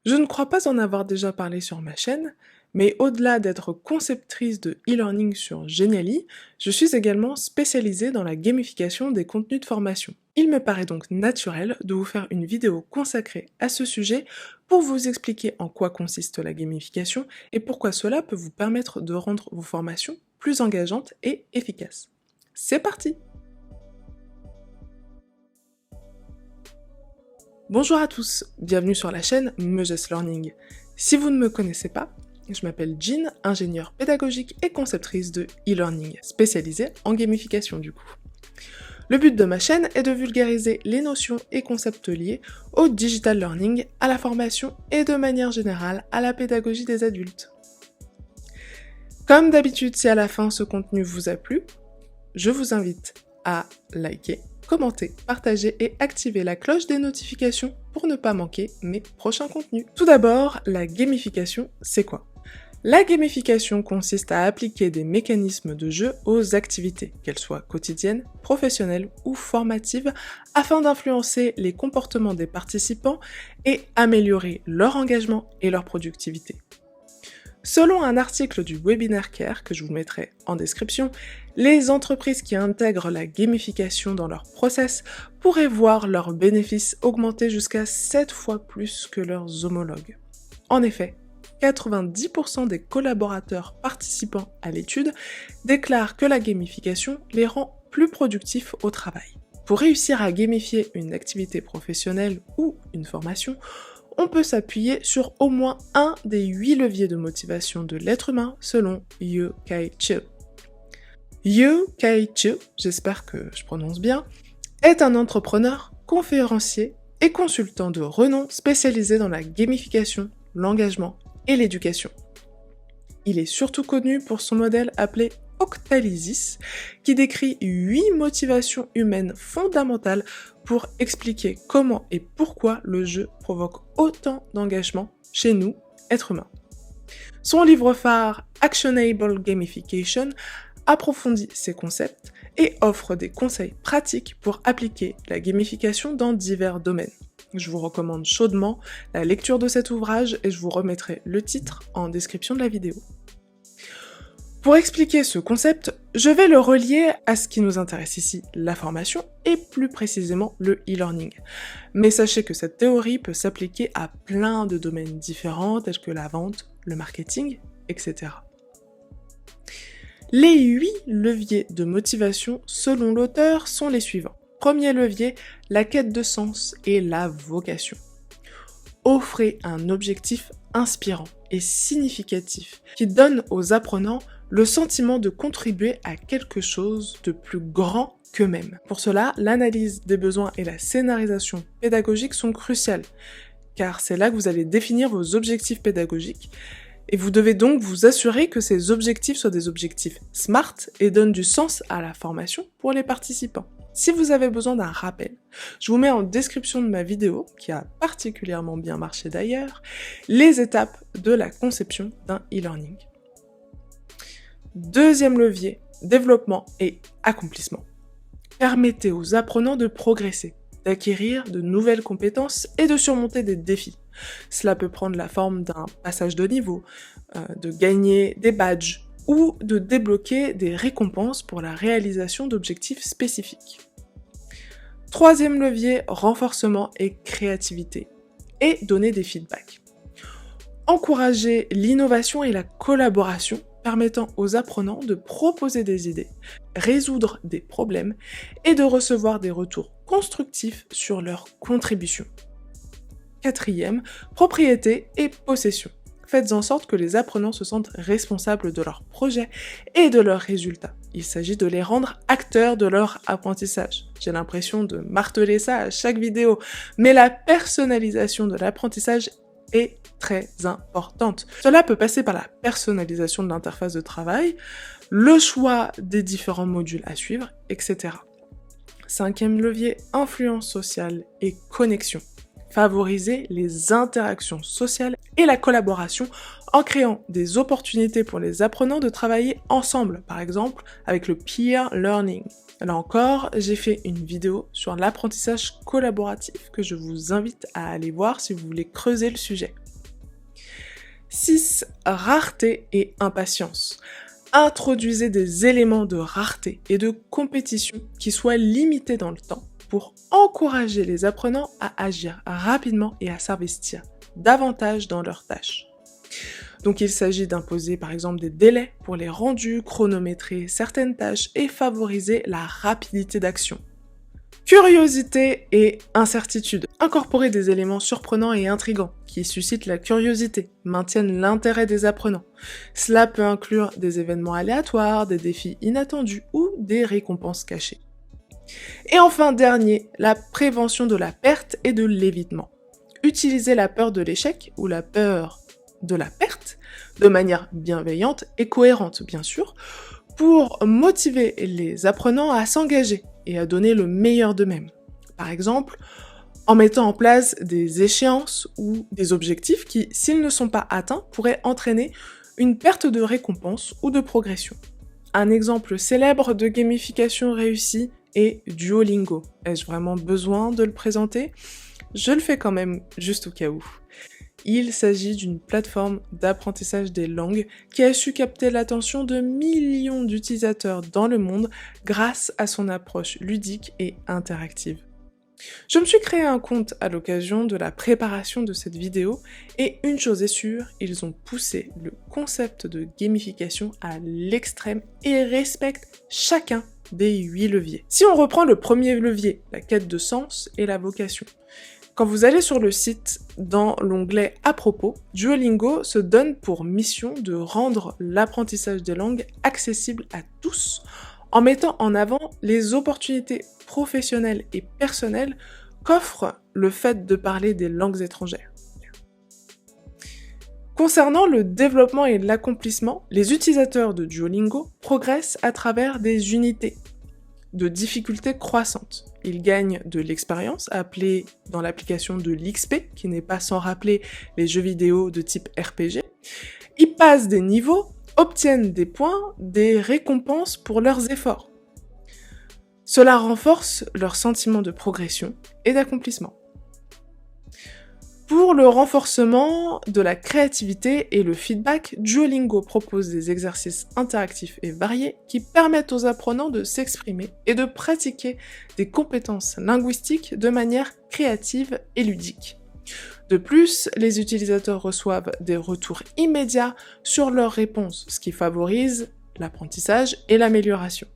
Je ne crois pas en avoir déjà parlé sur ma chaîne, mais au-delà d'être conceptrice de e-learning sur Genially, je suis également spécialisée dans la gamification des contenus de formation. Il me paraît donc naturel de vous faire une vidéo consacrée à ce sujet pour vous expliquer en quoi consiste la gamification et pourquoi cela peut vous permettre de rendre vos formations plus engageantes et efficaces. C'est parti! Bonjour à tous, bienvenue sur la chaîne Meujess Learning. Si vous ne me connaissez pas, je m'appelle Jean, ingénieure pédagogique et conceptrice de e-learning, spécialisée en gamification du coup. Le but de ma chaîne est de vulgariser les notions et concepts liés au digital learning, à la formation et de manière générale à la pédagogie des adultes. Comme d'habitude, si à la fin ce contenu vous a plu, je vous invite à liker, commenter, partager et activer la cloche des notifications pour ne pas manquer mes prochains contenus. Tout d'abord, la gamification, c'est quoi? La gamification consiste à appliquer des mécanismes de jeu aux activités, qu'elles soient quotidiennes, professionnelles ou formatives, afin d'influencer les comportements des participants et améliorer leur engagement et leur productivité. Selon un article du Webinaire Care que je vous mettrai en description, les entreprises qui intègrent la gamification dans leur process pourraient voir leurs bénéfices augmenter jusqu'à 7 fois plus que leurs homologues. En effet, 90% des collaborateurs participant à l'étude déclarent que la gamification les rend plus productifs au travail. Pour réussir à gamifier une activité professionnelle ou une formation, on peut s'appuyer sur au moins un des 8 leviers de motivation de l'être humain selon Yu Kai-Chu. Yu Kai-Chu, j'espère que je prononce bien, est un entrepreneur, conférencier et consultant de renom spécialisé dans la gamification, l'engagement et l'éducation. Il est surtout connu pour son modèle appelé Octalysis, qui décrit 8 motivations humaines fondamentales pour expliquer comment et pourquoi le jeu provoque autant d'engagement chez nous, êtres humains. Son livre phare Actionable Gamification approfondit ces concepts et offre des conseils pratiques pour appliquer la gamification dans divers domaines. Je vous recommande chaudement la lecture de cet ouvrage et je vous remettrai le titre en description de la vidéo. Pour expliquer ce concept, je vais le relier à ce qui nous intéresse ici, la formation, et plus précisément le e-learning. Mais sachez que cette théorie peut s'appliquer à plein de domaines différents, tels que la vente, le marketing, etc. Les 8 leviers de motivation, selon l'auteur, sont les suivants. Premier levier, la quête de sens et la vocation. Offrez un objectif inspirant et significatif qui donne aux apprenants le sentiment de contribuer à quelque chose de plus grand qu'eux-mêmes. Pour cela, l'analyse des besoins et la scénarisation pédagogique sont cruciales, car c'est là que vous allez définir vos objectifs pédagogiques, et vous devez donc vous assurer que ces objectifs soient des objectifs SMART et donnent du sens à la formation pour les participants. Si vous avez besoin d'un rappel, je vous mets en description de ma vidéo, qui a particulièrement bien marché d'ailleurs, les étapes de la conception d'un e-learning. Deuxième levier, développement et accomplissement. Permettez aux apprenants de progresser, d'acquérir de nouvelles compétences et de surmonter des défis. Cela peut prendre la forme d'un passage de niveau, de gagner des badges ou de débloquer des récompenses pour la réalisation d'objectifs spécifiques. Troisième levier, renforcement et créativité, et donner des feedbacks. Encourager l'innovation et la collaboration permettant aux apprenants de proposer des idées, résoudre des problèmes et de recevoir des retours constructifs sur leurs contributions. Quatrième, propriété et possession. Faites en sorte que les apprenants se sentent responsables de leurs projets et de leurs résultats. Il s'agit de les rendre acteurs de leur apprentissage. J'ai l'impression de marteler ça à chaque vidéo, mais la personnalisation de l'apprentissage est très importante. Cela peut passer par la personnalisation de l'interface de travail, le choix des différents modules à suivre, etc. Cinquième levier, influence sociale et connexion. Favoriser les interactions sociales et la collaboration en créant des opportunités pour les apprenants de travailler ensemble, par exemple avec le peer learning. Là encore, j'ai fait une vidéo sur l'apprentissage collaboratif que je vous invite à aller voir si vous voulez creuser le sujet. 6. Rareté et impatience. Introduisez des éléments de rareté et de compétition qui soient limités dans le temps pour encourager les apprenants à agir rapidement et à s'investir davantage dans leurs tâches. Donc il s'agit d'imposer par exemple des délais pour les rendus, chronométrer certaines tâches et favoriser la rapidité d'action. Curiosité et incertitude. Incorporer des éléments surprenants et intrigants qui suscitent la curiosité, maintiennent l'intérêt des apprenants. Cela peut inclure des événements aléatoires, des défis inattendus ou des récompenses cachées. Et enfin, dernier, la prévention de la perte et de l'évitement. Utilisez la peur de l'échec ou la peur de la perte de manière bienveillante et cohérente, bien sûr, pour motiver les apprenants à s'engager et à donner le meilleur d'eux-mêmes. Par exemple, en mettant en place des échéances ou des objectifs qui, s'ils ne sont pas atteints, pourraient entraîner une perte de récompense ou de progression. Un exemple célèbre de gamification réussie est Duolingo. Ai-je vraiment besoin de le présenter ? Je le fais quand même, juste au cas où. Il s'agit d'une plateforme d'apprentissage des langues qui a su capter l'attention de millions d'utilisateurs dans le monde grâce à son approche ludique et interactive. Je me suis créé un compte à l'occasion de la préparation de cette vidéo et une chose est sûre, ils ont poussé le concept de gamification à l'extrême et respectent chacun des 8 leviers. Si on reprend le premier levier, la quête de sens et la vocation, quand vous allez sur le site, dans l'onglet « À propos », Duolingo se donne pour mission de rendre l'apprentissage des langues accessible à tous, en mettant en avant les opportunités professionnelles et personnelles qu'offre le fait de parler des langues étrangères. Concernant le développement et l'accomplissement, les utilisateurs de Duolingo progressent à travers des unités de difficultés croissantes. Ils gagnent de l'expérience, appelée dans l'application de l'XP, qui n'est pas sans rappeler les jeux vidéo de type RPG. Ils passent des niveaux, obtiennent des points, des récompenses pour leurs efforts. Cela renforce leur sentiment de progression et d'accomplissement. Pour le renforcement de la créativité et le feedback, Duolingo propose des exercices interactifs et variés qui permettent aux apprenants de s'exprimer et de pratiquer des compétences linguistiques de manière créative et ludique. De plus, les utilisateurs reçoivent des retours immédiats sur leurs réponses, ce qui favorise l'apprentissage et l'amélioration.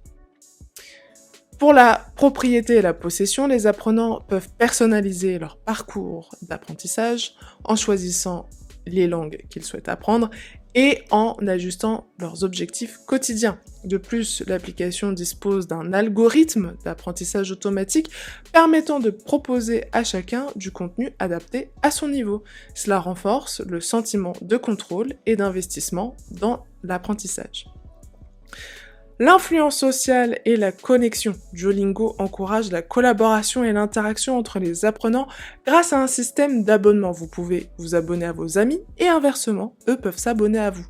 Pour la propriété et la possession, les apprenants peuvent personnaliser leur parcours d'apprentissage en choisissant les langues qu'ils souhaitent apprendre et en ajustant leurs objectifs quotidiens. De plus, l'application dispose d'un algorithme d'apprentissage automatique permettant de proposer à chacun du contenu adapté à son niveau. Cela renforce le sentiment de contrôle et d'investissement dans l'apprentissage. L'influence sociale et la connexion. Duolingo encourage la collaboration et l'interaction entre les apprenants grâce à un système d'abonnement. Vous pouvez vous abonner à vos amis et inversement, eux peuvent s'abonner à vous.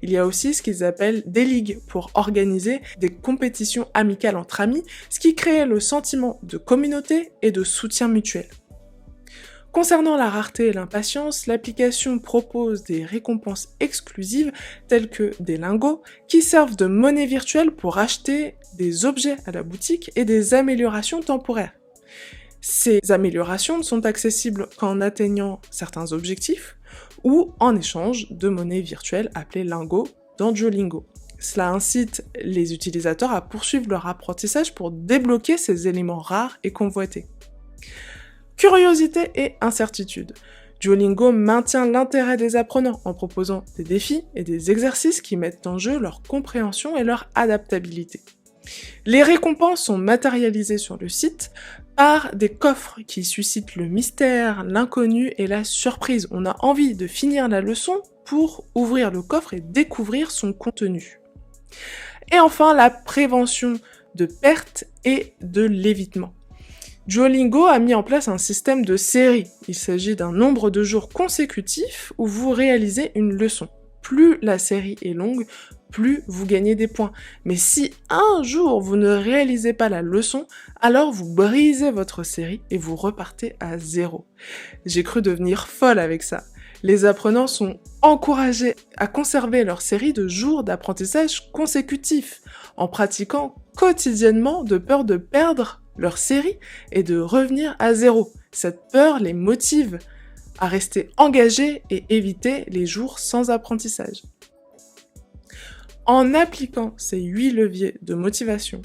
Il y a aussi ce qu'ils appellent des ligues pour organiser des compétitions amicales entre amis, ce qui crée le sentiment de communauté et de soutien mutuel. Concernant la rareté et l'impatience, l'application propose des récompenses exclusives telles que des lingots qui servent de monnaie virtuelle pour acheter des objets à la boutique et des améliorations temporaires. Ces améliorations ne sont accessibles qu'en atteignant certains objectifs ou en échange de monnaie virtuelle appelée lingots dans Duolingo. Cela incite les utilisateurs à poursuivre leur apprentissage pour débloquer ces éléments rares et convoités. Curiosité et incertitude. Duolingo maintient l'intérêt des apprenants en proposant des défis et des exercices qui mettent en jeu leur compréhension et leur adaptabilité. Les récompenses sont matérialisées sur le site par des coffres qui suscitent le mystère, l'inconnu et la surprise. On a envie de finir la leçon pour ouvrir le coffre et découvrir son contenu. Et enfin, la prévention de perte et de l'évitement. Duolingo a mis en place un système de séries. Il s'agit d'un nombre de jours consécutifs où vous réalisez une leçon. Plus la série est longue, plus vous gagnez des points. Mais si un jour vous ne réalisez pas la leçon, alors vous brisez votre série et vous repartez à 0. J'ai cru devenir folle avec ça. Les apprenants sont encouragés à conserver leur série de jours d'apprentissage consécutifs, en pratiquant quotidiennement de peur de perdre leur série et de revenir à zéro. Cette peur les motive à rester engagés et éviter les jours sans apprentissage. En appliquant ces 8 leviers de motivation,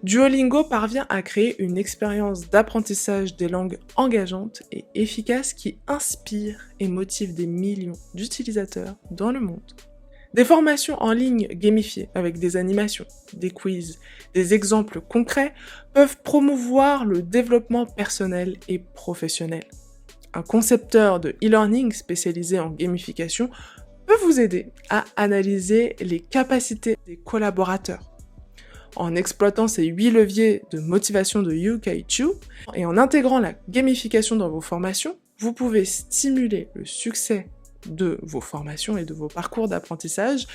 Duolingo parvient à créer une expérience d'apprentissage des langues engageante et efficace qui inspire et motive des millions d'utilisateurs dans le monde. Des formations en ligne gamifiées avec des animations, des quiz, des exemples concrets peuvent promouvoir le développement personnel et professionnel. Un concepteur de e-learning spécialisé en gamification peut vous aider à analyser les capacités des collaborateurs. En exploitant ces 8 leviers de motivation de UKTU et en intégrant la gamification dans vos formations, vous pouvez stimuler le succès de vos formations et de vos parcours d'apprentissage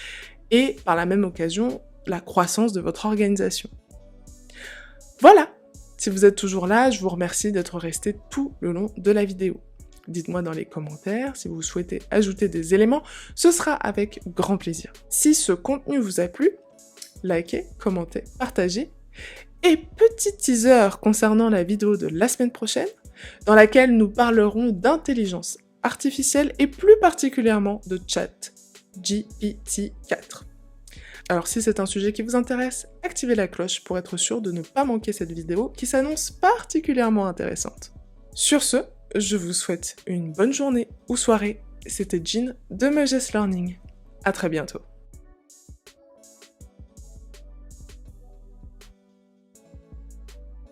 et par la même occasion la croissance de votre organisation. Voilà! Si vous êtes toujours là, je vous remercie d'être resté tout le long de la vidéo. Dites-moi dans les commentaires si vous souhaitez ajouter des éléments, ce sera avec grand plaisir. Si ce contenu vous a plu, likez, commentez, partagez. Et petit teaser concernant la vidéo de la semaine prochaine, dans laquelle nous parlerons d'intelligence artificielle et plus particulièrement de ChatGPT-4. Alors si c'est un sujet qui vous intéresse, activez la cloche pour être sûr de ne pas manquer cette vidéo qui s'annonce particulièrement intéressante. Sur ce, je vous souhaite une bonne journée ou soirée. C'était Jean de Meuges Learning. À très bientôt.